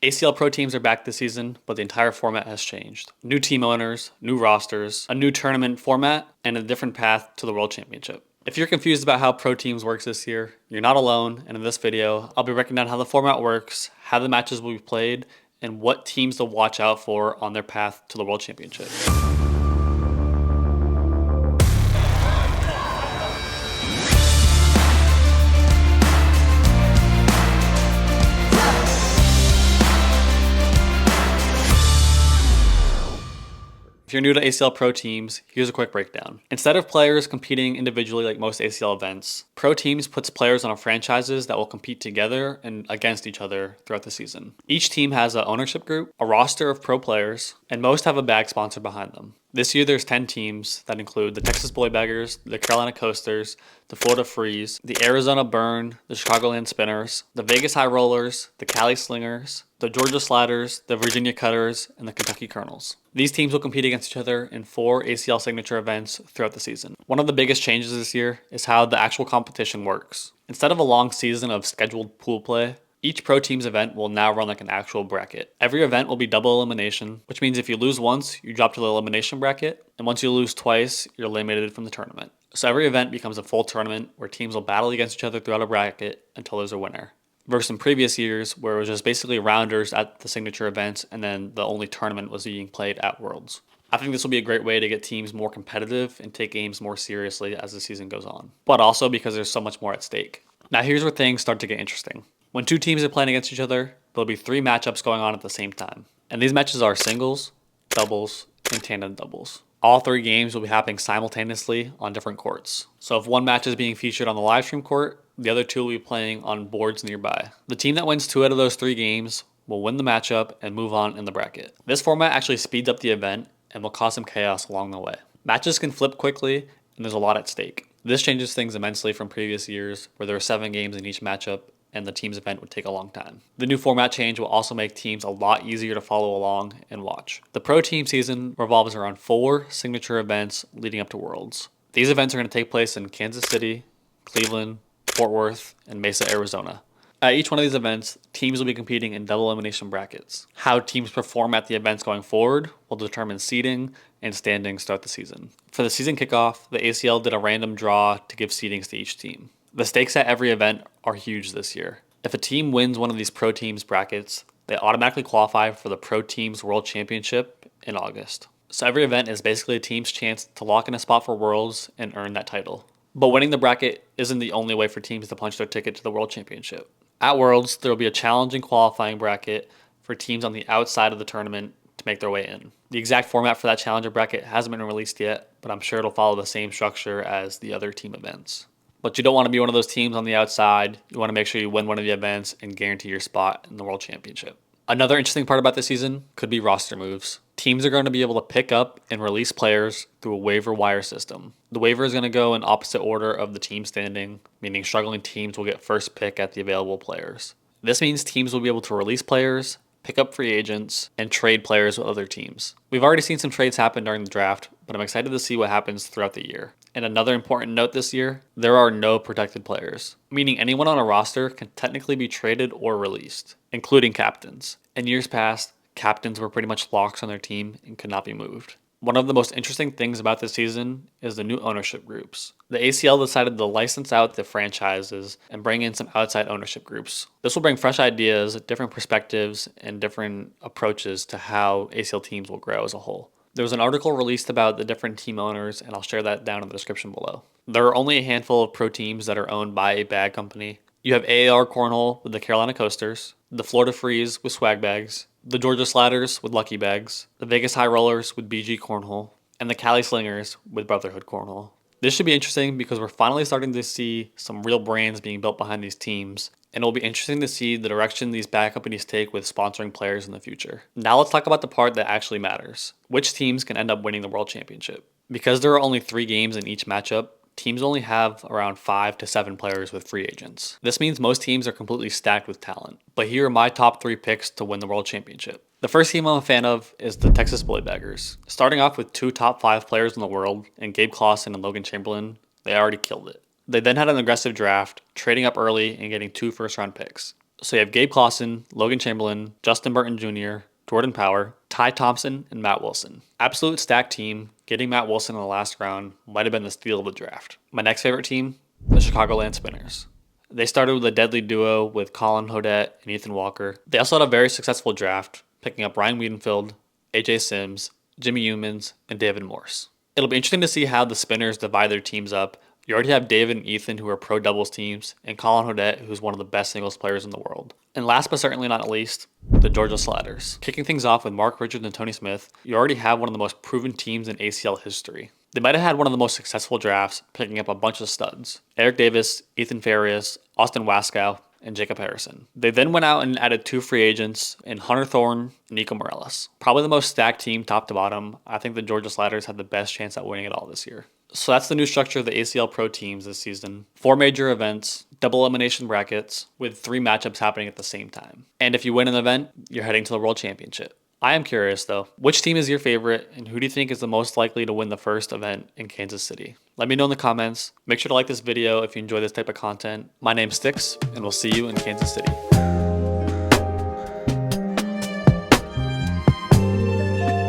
ACL Pro Teams are back this season, but the entire format has changed. New team owners, new rosters, a new tournament format, and a different path to the World Championship. If you're confused about how Pro Teams works this year, you're not alone, and in this video, I'll be breaking down how the format works, how the matches will be played, and what teams to watch out for on their path to the World Championship. If you're new to ACL Pro Teams, here's a quick breakdown. Instead of players competing individually like most ACL events, Pro Teams puts players on franchises that will compete together and against each other throughout the season. Each team has an ownership group, a roster of pro players, and most have a bag sponsor behind them. This year there's 10 teams that include the Texas Boybaggers, the Carolina Coasters, the Florida Freeze, the Arizona Burn, the Chicagoland Spinners, the Vegas High Rollers, the Cali Slingers, the Georgia Sliders, the Virginia Cutters, and the Kentucky Colonels. These teams will compete against each other in 4 ACL signature events throughout the season. One of the biggest changes this year is how the actual competition works. Instead of a long season of scheduled pool play, each Pro Teams event will now run like an actual bracket. Every event will be double elimination, which means if you lose once, you drop to the elimination bracket, and once you lose twice, you're eliminated from the tournament. So every event becomes a full tournament where teams will battle against each other throughout a bracket until there's a winner. Versus in previous years where it was just basically rounders at the signature events and then the only tournament was being played at Worlds. I think this will be a great way to get teams more competitive and take games more seriously as the season goes on, but also because there's so much more at stake. Now here's where things start to get interesting. When 2 teams are playing against each other, there'll be 3 matchups going on at the same time. And these matches are singles, doubles, and tandem doubles. All 3 games will be happening simultaneously on different courts. So if one match is being featured on the live stream court, the other 2 will be playing on boards nearby. The team that wins 2 out of those 3 games will win the matchup and move on in the bracket. This format actually speeds up the event and will cause some chaos along the way. Matches can flip quickly and there's a lot at stake. This changes things immensely from previous years where there were 7 games in each matchup and the team's event would take a long time. The new format change will also make teams a lot easier to follow along and watch. The Pro Team season revolves around 4 signature events leading up to Worlds. These events are going to take place in Kansas City, Cleveland, Fort Worth, and Mesa, Arizona. At each one of these events, teams will be competing in double elimination brackets. How teams perform at the events going forward will determine seeding and standings throughout the season. For the season kickoff, the ACL did a random draw to give seedings to each team. The stakes at every event are huge this year. If a team wins one of these Pro Teams brackets, they automatically qualify for the Pro Teams World Championship in August. So every event is basically a team's chance to lock in a spot for Worlds and earn that title. But winning the bracket isn't the only way for teams to punch their ticket to the World Championship. At Worlds, there will be a challenging qualifying bracket for teams on the outside of the tournament to make their way in. The exact format for that challenger bracket hasn't been released yet, but I'm sure it'll follow the same structure as the other team events. But you don't want to be one of those teams on the outside. You want to make sure you win one of the events and guarantee your spot in the World Championship. Another interesting part about this season could be roster moves. Teams are going to be able to pick up and release players through a waiver wire system. The waiver is going to go in opposite order of the team standing, meaning struggling teams will get first pick at the available players. This means teams will be able to release players, pick up free agents, and trade players with other teams. We've already seen some trades happen during the draft, but I'm excited to see what happens throughout the year. And another important note this year, there are no protected players, meaning anyone on a roster can technically be traded or released, including captains. In years past, captains were pretty much locks on their team and could not be moved. One of the most interesting things about this season is the new ownership groups. The ACL decided to license out the franchises and bring in some outside ownership groups. This will bring fresh ideas, different perspectives, and different approaches to how ACL teams will grow as a whole. There was an article released about the different team owners, and I'll share that down in the description below. There are only a handful of pro teams that are owned by a bag company. You have AAR Cornhole with the Carolina Coasters, the Florida Freeze with Swag Bags, the Georgia Sliders with Lucky Bags, the Vegas High Rollers with BG Cornhole, and the Cali Slingers with Brotherhood Cornhole. This should be interesting because we're finally starting to see some real brands being built behind these teams, and it'll be interesting to see the direction these bag companies take with sponsoring players in the future. Now let's talk about the part that actually matters. Which teams can end up winning the World Championship? Because there are only 3 games in each matchup, teams only have around 5 to 7 players with free agents. This means most teams are completely stacked with talent. But here are my top 3 picks to win the World Championship. The first team I'm a fan of is the Texas Boybaggers. Starting off with 2 top 5 players in the world, in Gabe Clausen and Logan Chamberlain, they already killed it. They then had an aggressive draft, trading up early and getting 2 first-round picks. So you have Gabe Clausen, Logan Chamberlain, Justin Burton Jr., Jordan Power, Ty Thompson, and Matt Wilson. Absolute stacked team. Getting Matt Wilson in the last round might have been the steal of the draft. My next favorite team, the Chicagoland Spinners. They started with a deadly duo with Colin Hodette and Ethan Walker. They also had a very successful draft, picking up Ryan Wiedenfield, AJ Sims, Jimmy Humans, and David Morse. It'll be interesting to see how the Spinners divide their teams up. You already have David and Ethan, who are pro doubles teams, and Colin Hodette, who's one of the best singles players in the world. And last but certainly not least, the Georgia Sliders. Kicking things off with Mark Richards and Tony Smith, you already have one of the most proven teams in ACL history. They might have had one of the most successful drafts, picking up a bunch of studs. Eric Davis, Ethan Farias, Austin Waskow, and Jacob Harrison. They then went out and added 2 free agents in Hunter Thorne and Nico Morales. Probably the most stacked team top to bottom. I think the Georgia Sliders had the best chance at winning it all this year. So that's the new structure of the ACL Pro Teams this season. 4 major events, double elimination brackets, with 3 matchups happening at the same time. And if you win an event, you're heading to the World Championship. I am curious though, which team is your favorite and who do you think is the most likely to win the first event in Kansas City? Let me know in the comments. Make sure to like this video if you enjoy this type of content. My name's Stix, and we'll see you in Kansas City.